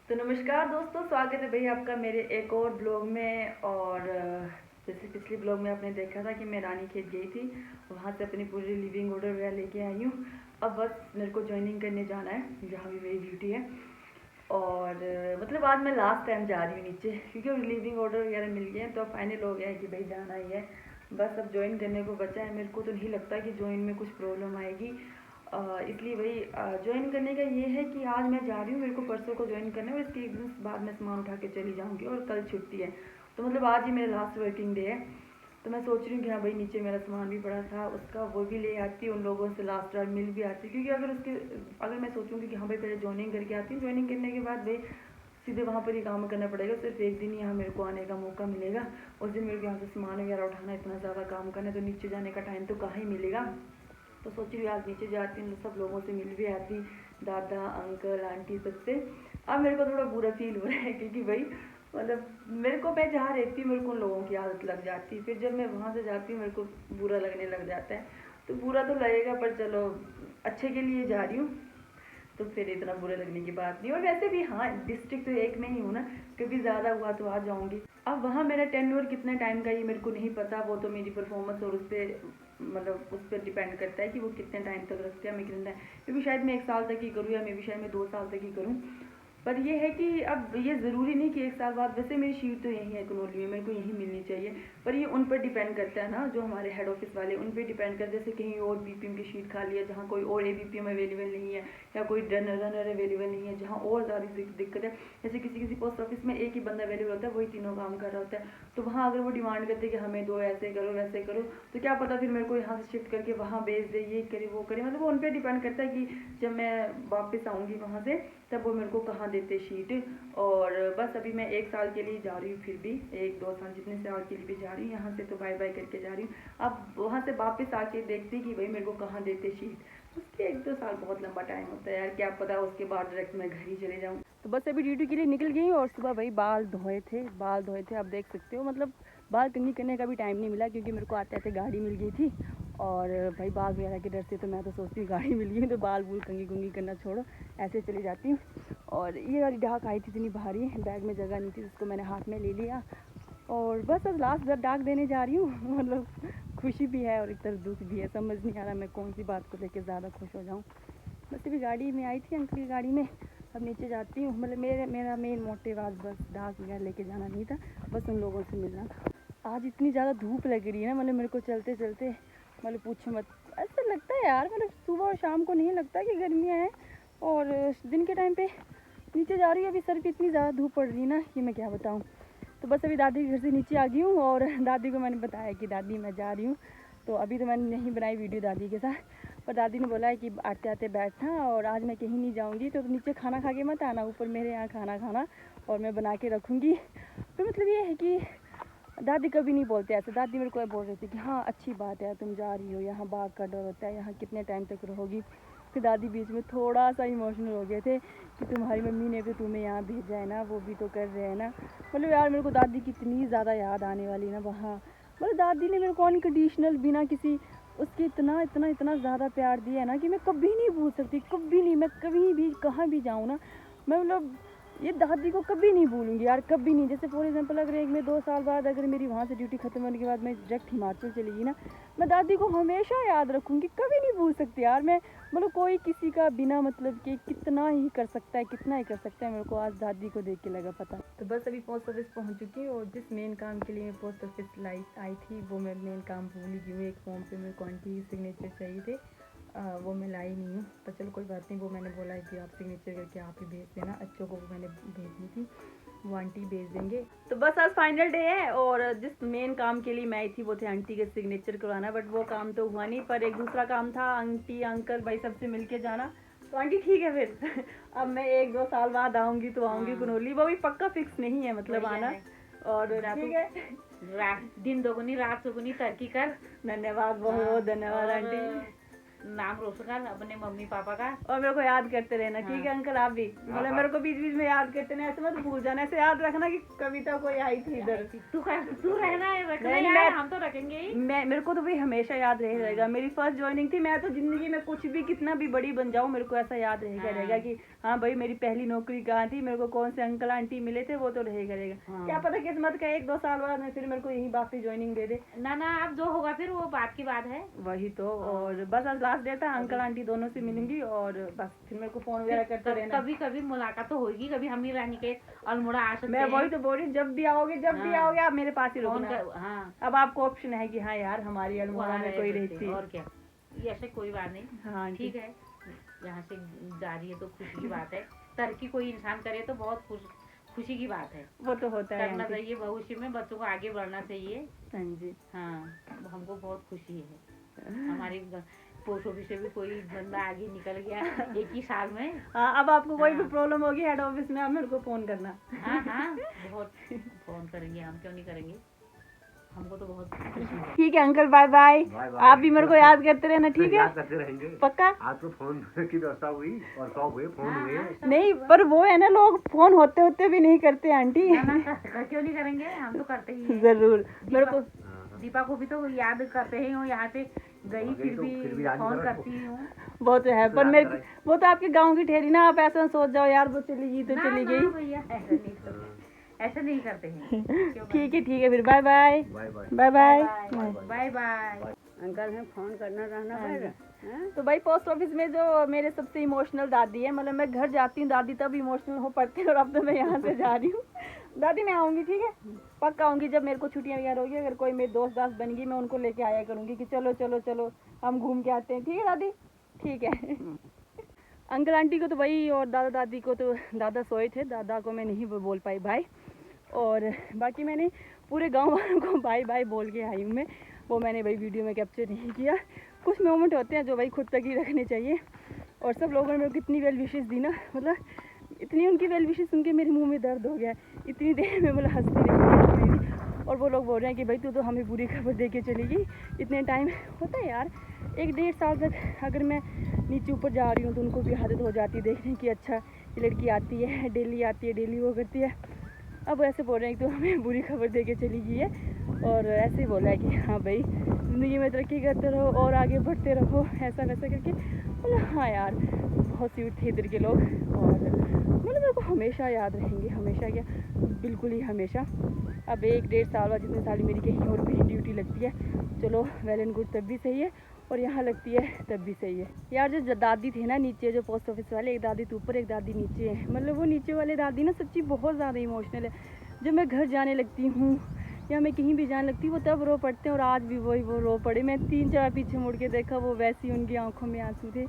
तो नमस्कार दोस्तों, स्वागत है भैया आपका मेरे एक और ब्लॉग में। और जैसे पिछले ब्लॉग में आपने देखा था कि मैं रानी खेत गई थी, वहाँ से अपनी पूरी लिविंग ऑर्डर वगैरह लेके आई हूँ। अब बस मेरे को ज्वाइनिंग करने जाना है जहाँ भी मेरी ड्यूटी है। और मतलब आज मैं लास्ट टाइम जा रही हूँ नीचे, क्योंकि लिविंग ऑर्डर वगैरह मिल गए हैं, तो अब फाइनल हो गया है कि भाई जाना ही है। बस अब ज्वाइन करने को बचा है। मेरे को तो नहीं लगता कि ज्वाइन में कुछ प्रॉब्लम आएगी, इसलिए भाई ज्वाइन करने का ये है कि आज मैं जा रही हूँ, मेरे को परसों को ज्वाइन करना है और इसके एक दिन बाद मैं सामान उठा के चली जाऊँगी और कल छुट्टी है। तो मतलब आज ही मेरा लास्ट वर्किंग डे है। तो मैं सोच रही हूँ कि हाँ भाई, नीचे मेरा सामान भी पड़ा था उसका, वो भी ले आती, उन लोगों से लास्ट टाइम मिल भी आती। क्योंकि अगर मैं सोचूँगी कि हाँ भाई पहले ज्वाइनिंग करके आती हूँ, ज्वाइनिंग करने के बाद भाई सीधे वहाँ पर ही काम करना पड़ेगा। सिर्फ एक दिन यहाँ मेरे को आने का मौका मिलेगा, उस दिन मेरे को यहाँ से सामान वगैरह उठाना, इतना ज़्यादा काम करना, तो नीचे जाने का टाइम तो कहाँ ही मिलेगा। तो सोच रही हूँ आज नीचे जाती हूँ, सब लोगों से मिल भी आती, दादा अंकल आंटी सबसे। अब मेरे को थोड़ा बुरा फील हो रहा है, क्योंकि भाई मतलब मेरे को, मैं जहाँ रहती हूँ मेरे को उन लोगों की आदत लग जाती है, फिर जब मैं वहाँ से जाती हूँ मेरे को बुरा लगने लग जाता है। तो बुरा तो लगेगा, पर चलो अच्छे के लिए जा रही हूँ, तो फिर इतना बुरा लगने की बात नहीं। और वैसे भी हाँ, डिस्ट्रिक्ट तो एक में ही हूँ ना, कभी ज़्यादा हुआ तो आ जाऊँगी। अब वहाँ मेरा टेन्योर कितने टाइम का ये मेरे को नहीं पता, वो तो मेरी परफॉर्मेंस और उस पर मतलब उस पर डिपेंड करता है कि वो कितने टाइम तक रखते हैं, मैं कितने टाइम, क्योंकि शायद मैं 1 साल तक ही करूँ या मे भी शायद मैं 2 साल तक ही करूँ। पर ये है कि अब ये ज़रूरी नहीं कि 1 साल बाद, वैसे मेरी शीट तो यही है कनौली में, मेरे को यही मिलनी चाहिए। पर ये उन पर डिपेंड करता है ना, जो हमारे हेड ऑफिस वाले, उन पर डिपेंड करता है। जैसे कहीं और बीपीएम की शीट खाली है जहाँ कोई और एबीपीएम अवेलेबल नहीं है, या कोई रनर अवेलेबल नहीं है जहाँ और ज़्यादा दिक्कत है। जैसे किसी किसी पोस्ट ऑफिस में एक ही बंदा अवेलेबल होता है, वही तीनों काम कर रहा होता है। तो वहाँ अगर वो डिमांड करते कि हमें दो, ऐसे करो वैसे करो, तो क्या पता फिर मेरे को यहाँ से शिफ्ट करके वहाँ भेज दे, ये करे वो करे। मतलब वो उन पर डिपेंड करता है कि जब मैं वापस आऊँगी वहाँ से, तब वो मेरे को कहाँ देते शीट। और बस अभी मैं 1 साल के लिए जा रही हूँ, फिर भी 1-2 साल जितने साल के लिए भी जा रही हूँ, यहाँ से तो बाय बाय करके जा रही हूँ। अब वहाँ से वापस आके देखती कि भाई मेरे को कहाँ देते शीट। उसके 1-2 साल बहुत लंबा टाइम होता है यार, क्या पता उसके बाद डायरेक्ट मैं घर ही चले जाऊँ। तो बस अभी ड्यूटी के लिए निकल गई और सुबह भाई बाल धोए थे, आप देख सकते हो। मतलब बाल कंघी करने का भी टाइम नहीं मिला, क्योंकि मेरे को आते आते गाड़ी मिल गई थी। और भाई बाल वगैरह के डर से तो मैं तो सोचती हूँ गाड़ी मिल गई तो बाल बूल कंघी करना छोड़ो, ऐसे चली जाती हूँ। और ये वाली डाक आई थी इतनी भारी, बैग में जगह नहीं थी, उसको मैंने हाथ में ले लिया। और बस अब लास्ट डाक देने जा रही हूँ। मतलब खुशी भी है और एक तरफ दुख भी है, समझ नहीं आ रहा मैं कौन सी बात को लेकर ज़्यादा खुश हो जाऊँ। बस अभी गाड़ी में आई थी, अंकल की गाड़ी में, अब नीचे जाती हूँ। मतलब मेरा मेन मोटिव आज बस डाक वगैरह लेके जाना नहीं था, बस उन लोगों से मिलना था। आज इतनी ज़्यादा धूप लग रही है ना, मतलब मेरे को चलते चलते मतलब पूछो मत, ऐसा लगता है यार, मतलब सुबह और शाम को नहीं लगता कि गर्मियाँ हैं, और दिन के टाइम पे नीचे जा रही है। अभी सर पे इतनी ज़्यादा धूप पड़ रही है ना कि मैं क्या बताऊँ। तो बस अभी दादी के घर से नीचे आ गई हूँ, और दादी को मैंने बताया कि दादी मैं जा रही हूँ। तो अभी तो मैंने नहीं बनाई वीडियो दादी के साथ, पर दादी ने बोला है कि आते आते बैठना, और आज मैं कहीं नहीं जाऊँगी, तो नीचे खाना खा के मत आना, ऊपर मेरे यहाँ खाना खाना, और मैं बना के रखूँगी। तो मतलब ये है कि दादी कभी नहीं बोलते ऐसे। दादी मेरे को बोल रही थी कि हाँ अच्छी बात है तुम जा रही हो, यहाँ बाघ का डर होता है, यहाँ कितने टाइम तक रहोगी। फिर दादी बीच में थोड़ा सा इमोशनल हो गए थे कि तुम्हारी मम्मी ने भी तुम्हें यहाँ भेजा है ना, वो भी तो कर रहे हैं ना। मतलब यार मेरे को दादी की इतनी ज़्यादा याद आने वाली ना वहाँ। मतलब दादी ने मेरे को अनकंडीशनल, बिना किसी उसके इतना इतना इतना ज़्यादा प्यार दिया है ना, कि मैं कभी नहीं भूल सकती, कभी नहीं। मैं कभी भी कहाँ भी जाऊँ ना, मैं मतलब ये दादी को कभी नहीं भूलूंगी यार, कभी नहीं। जैसे फॉर एग्जांपल अगर 1 में 2 साल बाद अगर मेरी वहाँ से ड्यूटी खत्म होने के बाद मैं डायरेक्ट हिमाचल चली गई ना, मैं दादी को हमेशा याद रखूँगी, कभी नहीं भूल सकती यार मैं। मतलब कोई किसी का बिना मतलब के कितना ही कर सकता है, कितना ही कर सकता है, मेरे को आज दादी को देख के लगा पता। तो बस अभी पोस्ट ऑफिस पहुँच चुकी हूँ, और जिस मेन काम के लिए मैं पोस्ट ऑफिस आई थी वो मैं मेन काम भूल ही गई हूँ। एक फॉर्म पे मेरे को आंटी की सिग्नेचर चाहिए थे, वो मैं लाई नहीं हूँ, पर चलो कोई बात नहीं। वो मैंने बोला है कि आप सिग्नेचर करके आप ही भेज देना, अच्छों को मैंने भेज दी थी, वो आंटी भेज देंगे। तो बस आज फाइनल डे है, और जिस मेन काम के लिए मैं आई थी वो थे आंटी के सिग्नेचर करवाना, बट वो काम तो हुआ नहीं। पर एक दूसरा काम था, आंटी अंकल भाई सबसे मिल के जाना। तो आंटी ठीक है फिर अब मैं 1-2 साल बाद आऊँगी तो आऊँगी कुनौली, वो भी पक्का फिक्स नहीं है मतलब आना। और ठीक है, दिन दोगुनी रात चौगुनी तरक्की कर। धन्यवाद, बहुत बहुत धन्यवाद आंटी। नाम रोशन कर अपने मम्मी पापा का। और मेरे को याद करते रहना, ठीक है अंकल? आप भी मतलब मेरे को बीच बीच में याद करते रहना, ऐसे मत भूल जाना, ऐसे याद रखना कि कविता कोई आई थी इधर। तू रहना है, रखना नहीं, यार, हम तो रखेंगे ही। मेरे को तो भाई हमेशा याद रहेगा। मेरी फर्स्ट ज्वाइनिंग थी, मैं तो जिंदगी में कुछ भी कितना भी बड़ी बन जाऊं, मेरे को ऐसा याद रहेगा कि हाँ भाई मेरी पहली नौकरी कहाँ थी, मेरे को कौन से अंकल आंटी मिले थे, वो तो रहेगा। क्या पता किस्मत का 1-2 साल बाद में फिर मेरे को यही वापस ज्वाइनिंग दे दे। ना अब जो होगा फिर वो बात की बात है। वही तो। और बस आज लास्ट डे था, अंकल आंटी दोनों से मिलूंगी और बस फिर मेरे को फोन वगैरह करते रहना। कभी मुलाकात तो होगी, कभी हम ही रानी के अल्मोड़ा आ सकते हैं। मैं वही तो बोल रही, जब भी आओगे आप मेरे पास ही रुकना। हाँ, अब आपको ऑप्शन है कि हाँ यार हमारी अल्मोड़ा में कोई रहती है। और क्या, ये ऐसे कोई बात नहीं। हाँ ठीक है, यहाँ से जा रही है तो खुशी की बात है। तरक्की कोई इंसान करे तो बहुत खुशी की बात है। वो तो होता है, करना चाहिए भविष्य में, बच्चों को आगे बढ़ना चाहिए। हाँ जी। हाँ, हमको बहुत खुशी है। हमारी पोस्ट ऑफिस से भी कोई बंदा आगे निकल गया 1 ही साल में। हाँ, अब आपको कोई भी प्रॉब्लम होगी हेड ऑफिस में, आप मेरे को फोन करना। हाँ बहुत फोन करेंगे, हम क्यों नहीं करेंगे, हमको तो बहुत खुशी है। ठीक है अंकल, बाय बाय। आप भी मेरे को याद करते रहना, ठीक है? याद करते रहेंगे पक्का। आज तो फोन की व्यवस्था हुई और 100 हुए फोन हुए। नहीं पर वो है ना, लोग फोन होते होते भी नहीं करते आंटी। क्यों नहीं करेंगे, हम तो करते ही हैं। जरूर। मेरे को दीपा को भी तो याद करते ही हूँ, यहाँ पे गई फिर भी फोन करती हूँ। वो तो है, पर मेरे वो तो आपके गांव की ठहरी ना, आप ऐसा सोच जाओ यार वो चली गई तो चली गई। भैया ऐसे नहीं करते हैं। ठीक है फिर bye bye. Bye bye. Uncle ने फोन करना रहना फिर। तो भाई पोस्ट ऑफिस में जो मेरे सबसे इमोशनल दादी है, मतलब मैं घर जाती हूँ दादी तब इमोशनल हो पड़ती है, और अब तो मैं यहाँ से जा रही हूँ। दादी मैं आऊँगी, ठीक है? पक्का आऊँगी, जब मेरे को छुट्टियाँ वगैरह होगी, अगर कोई मेरी दोस्त बन गई मैं उनको लेके आया करूँगी कि चलो हम घूम के आते हैं, ठीक है दादी? ठीक है। अंकल आंटी को तो भाई और दादा दादी को तो दादा सोए थे, दादा को मैं नहीं बोल पाई भाई, और बाकी मैंने पूरे गांव वालों को बाय बाय बोल के आई हूँ मैं। वो मैंने भाई वीडियो में कैप्चर नहीं किया। कुछ मोमेंट होते हैं जो भाई खुद तक ही रखने चाहिए। और सब लोगों ने मेरे को कितनी वेल विशेस दी ना, मतलब इतनी उनकी वेल विशेस सुन के मेरे मुंह में दर्द हो गया। इतनी देर में मतलब हंसती रही, और वो लोग बोल रहे हैं कि भाई तू तो हमें बुरी खबर दे के चली गई। इतने टाइम होता है यार, 1-1.5 साल तक अगर मैं नीचे ऊपर जा रही हूँ तो उनको भी आदत हो जाती है देखने की, अच्छा ये लड़की आती है डेली वो करती है। अब ऐसे बोल रहे हैं कि तो हमें बुरी खबर दे के चली गई है, और ऐसे ही बोला है कि हाँ भाई ज़िंदगी में तरक्की करते रहो और आगे बढ़ते रहो, ऐसा वैसा करके। मतलब हाँ यार बहुत स्वीट थे इधर के लोग, और मतलब मेरे को हमेशा याद रहेंगे, हमेशा क्या बिल्कुल ही हमेशा। अब 1-1.5 साल बाद जितने साल मेरी कहीं और भी ड्यूटी लगती है, चलो वेल एंड गुड, तब भी सही है, और यहाँ लगती है तब भी सही है यार। जो दादी थे ना नीचे, जो पोस्ट ऑफिस वाले, एक दादी तो ऊपर एक दादी नीचे है, मतलब वो नीचे वाले दादी ना सच्ची बहुत ज़्यादा इमोशनल है। जब मैं घर जाने लगती हूँ या मैं कहीं भी जाने लगती हूँ वो तब रो पड़ते हैं, और आज भी वो रो पड़े। मैं 3-4 पीछे मुड़ के देखा, वो वैसी उनकी आंखों में आंसू थे,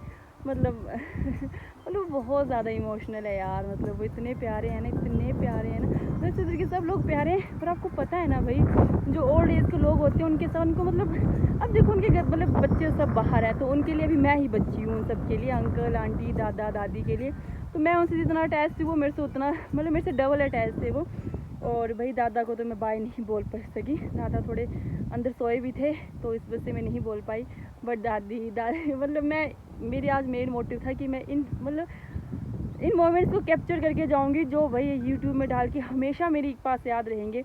मतलब मतलब बहुत ज़्यादा इमोशनल है यार। मतलब वो इतने प्यारे हैं ना, वैसे इधर के सब लोग प्यारे हैं, पर आपको पता है ना भाई जो ओल्ड एज के लोग होते हैं उनके साथ उनको मतलब, अब देखो उनके घर मतलब बच्चे सब बाहर हैं, तो उनके लिए अभी मैं ही बच्ची हूँ, उन सबके लिए अंकल आंटी दादा दादी के लिए, तो मैं उनसे जितना अटैच थी वो मेरे से उतना, मतलब मेरे से डबल अटैच थे वो। और भाई दादा को तो मैं बाय नहीं बोल सकी, दादा थोड़े अंदर सोए भी थे तो इस वजह से मैं नहीं बोल पाई। बट दादी मतलब मेरी आज मेन मोटिव था कि मैं इन मोमेंट्स को कैप्चर करके जाऊंगी, जो भाई यूट्यूब में डाल के हमेशा मेरे पास याद रहेंगे,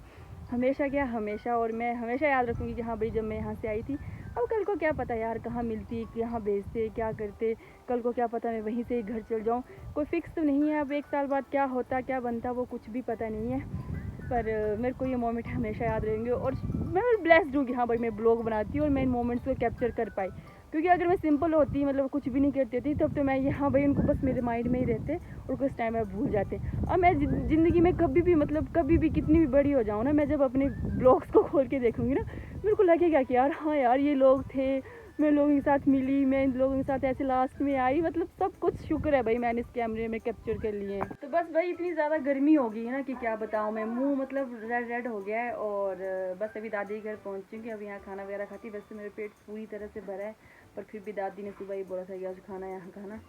हमेशा। और मैं हमेशा याद रखूँगी कि हाँ भाई जब मैं यहाँ से आई थी। अब कल को क्या पता यार कहाँ मिलती, यहाँ भेजते, क्या करते, कल को क्या पता मैं वहीं से ही घर चल जाऊँ, कोई फिक्स तो नहीं है। अब 1 साल बाद क्या होता क्या बनता वो कुछ भी पता नहीं है, पर मेरे को ये मोमेंट हमेशा याद रहेंगे। और मैं ब्लेस्ड हूँ कि हाँ भाई मैं ब्लॉग बनाती हूँ और मैं इन मोमेंट्स को कैप्चर कर पाई, क्योंकि अगर मैं सिंपल होती, मतलब कुछ भी नहीं करती थी, तब तो मैं यहाँ भाई उनको बस मेरे माइंड में ही रहते और कुछ टाइम में भूल जाते। अब मैं ज़िंदगी में कभी भी कितनी भी बड़ी हो जाऊँ ना, मैं जब अपने ब्लॉग्स को खोल के देखूँगी ना, मेरे को लगेगा कि यार हाँ यार ये लोग थे, मैं लोगों के साथ मिली, मैं इन लोगों के साथ ऐसे लास्ट में आई, मतलब सब कुछ शुक्र है भाई मैंने इस कैमरे में कैप्चर कर लिए हैं। तो बस भाई इतनी ज़्यादा गर्मी हो गई है ना कि क्या बताऊँ मैं, मुंह मतलब रेड हो गया है। और बस अभी दादी के घर पहुँचूँगी, अभी यहाँ खाना वगैरह खाती। वैसे मेरे पेट पूरी तरह से भरा है, पर फिर भी दादी ने सुबह ही बोला था कि आज खाना यहाँ खाना,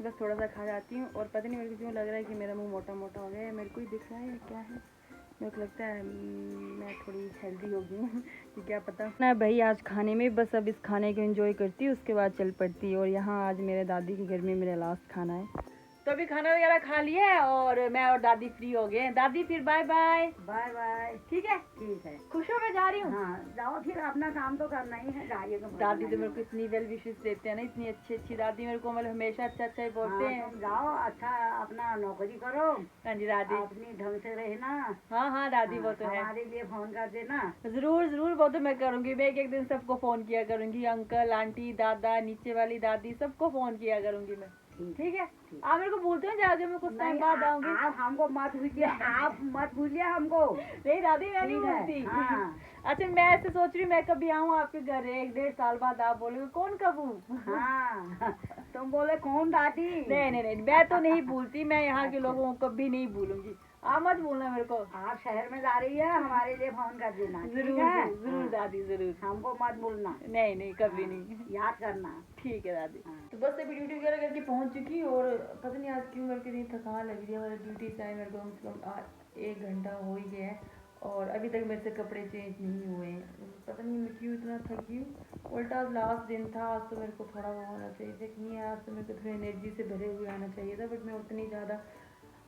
बस थोड़ा सा खा जाती हूँ। और पता नहीं मेरे को क्यों लग रहा है कि मेरा मुँह मोटा मोटा हो गया है, मेरे को ही दिख रहा है क्या है, मेरे को लगता है मैं थोड़ी हेल्दी हो गई हूँ कि क्या पता ना भाई। आज खाने में बस अब इस खाने को एंजॉय करती हूँ, उसके बाद चल पड़ती। और यहाँ आज मेरे दादी के घर में मेरा लास्ट खाना है। तो अभी खाना वगैरह खा लिया है और मैं और दादी फ्री हो गए हैं। दादी फिर बाय बाय। Bye bye. ठीक है, ठीक है। खुश हो मैं जा रही हूँ। हाँ जाओ, फिर अपना काम तो करना ही है, गाड़ियों को दादी तो मेरे को इतनी वेल विशेस देते हैं ना, इतनी अच्छी अच्छी दादी मेरे को, मतलब हमेशा अच्छा अच्छा ही बोलते हैं। तुम जाओ, अच्छा अपना नौकरी करो। हाँ जी दादी। अपनी ढंग से रहना। हाँ हाँ दादी, वो तो है। हमारे लिए फोन कर देना। जरूर जरूर, वो तो मैं करूँगी। मैं एक दिन सबको फोन किया करूँगी, अंकल आंटी दादा नीचे वाली दादी सबको फोन किया करूँगी मैं। ठीक है, आप मेरे को बोलते हैं जाके, मैं कुछ टाइम बाद आऊंगी। आप हमको मत भूलिए, आप मत भूलिए हमको। नहीं दादी, मैं नहीं बोलती। हाँ। अच्छा मैं ऐसे सोच रही हूँ, मैं कभी आऊँ आपके घर 1-1.5 साल बाद, आप बोलोगे कौन कब हूँ? हाँ तुम बोले कौन दादी? नहीं नहीं नहीं, मैं तो नहीं भूलती, मैं यहाँ के लोगों को कभी नहीं भूलूंगी। आप मत भूलना मेरे को। आप शहर में जा रही है, हमारे लिए फोन कर देना। जरूर जरूर दादी जरूर। हमको मत भूलना। नहीं नहीं, कभी नहीं। याद करना। ठीक है दादी। तो बस अभी ड्यूटी वगैरह करके पहुंच चुकी, और पता नहीं आज क्यों मेरे को इतनी थकान लग रही है। मतलब ड्यूटी से आए मेरे को कम से कम 1 घंटा हो ही गया है, और अभी तक मेरे से कपड़े चेंज नहीं हुए हैं। पता नहीं मैं क्यों इतना थकी हूँ। उल्टा आज लास्ट दिन था, आज तो मेरे को थोड़ा वो होना चाहिए था कि नहीं, आज तो मेरे को थोड़ी एनर्जी से भरे हुए आना चाहिए था, बट मैं उतनी ज़्यादा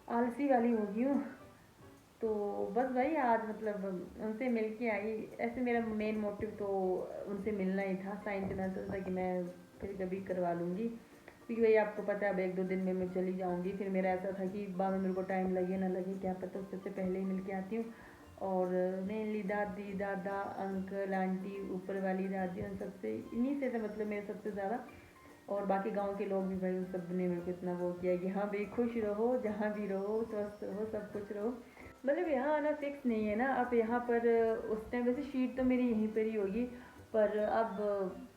आलसी वाली हो गई हूँ। तो बस भाई आज मतलब उनसे मिल के आई। ऐसे मेरा मेन मोटिव तो उनसे मिलना ही था, साइन करना था कि मैं फिर कभी करवा लूँगी, क्योंकि भाई आपको पता है अब 1-2 दिन में मैं चली जाऊँगी। फिर मेरा ऐसा था कि बाद में मेरे को टाइम लगे ना लगे क्या पता, उससे पहले ही मिल के आती हूँ। और मेनली दादी दादा अंकल आंटी ऊपर वाली दादी, उन सबसे इन्हीं से तो मतलब मेरे सबसे ज़्यादा। और बाकी गांव के लोग भी भाई, उन सब ने मेरे को इतना वो किया कि हाँ भाई खुश रहो, जहाँ भी रहो स्वस्थ रहो, सब कुछ रहो। मतलब यहाँ आना फिक्स नहीं है ना। अब यहाँ पर उस टाइम वैसे शीट तो मेरी यहीं पर ही होगी, पर अब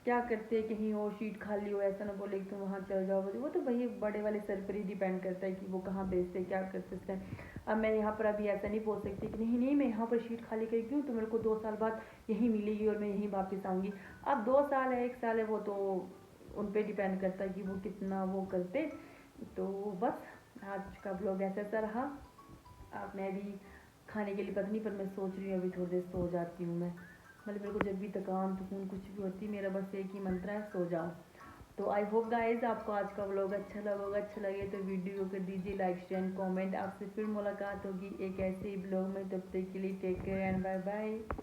क्या करते हैं, कहीं और शीट खाली हो, ऐसा ना बोले कि तुम वहाँ चल जाओ। वो तो भाई बड़े वाले सर पर ही डिपेंड करता है कि वो कहाँ भेजते हैं, क्या कर सकते हैं। अब मैं यहाँ पर अभी ऐसा नहीं बोल सकती कि नहीं नहीं मैं यहाँ पर शीट खाली करके हूँ तो मेरे को 2 साल बाद यहीं मिलेगी और मैं यहीं वापस आऊँगी। अब 2 साल है 1 साल है, वो तो उन पर डिपेंड करता है कि वो कितना वो करते। तो बस आज का ब्लॉग ऐसा रहा। अब मैं भी खाने के लिए पता नहीं, पर मैं सोच रही हूँ अभी थोड़ी देर सो जाती हूँ मैं। मतलब मेरे को जब भी थकान तुकून कुछ भी होती है, मेरा बस एक ही मंत्र है, सो जाओ। तो आई होप गाइज आपको आज का व्लॉग अच्छा लगेगा। अच्छा लगे तो वीडियो को कर दीजिए लाइक शेयर कमेंट। आपसे फिर मुलाकात होगी एक ऐसे ही ब्लॉग में, तब तक के लिए take care and bye bye.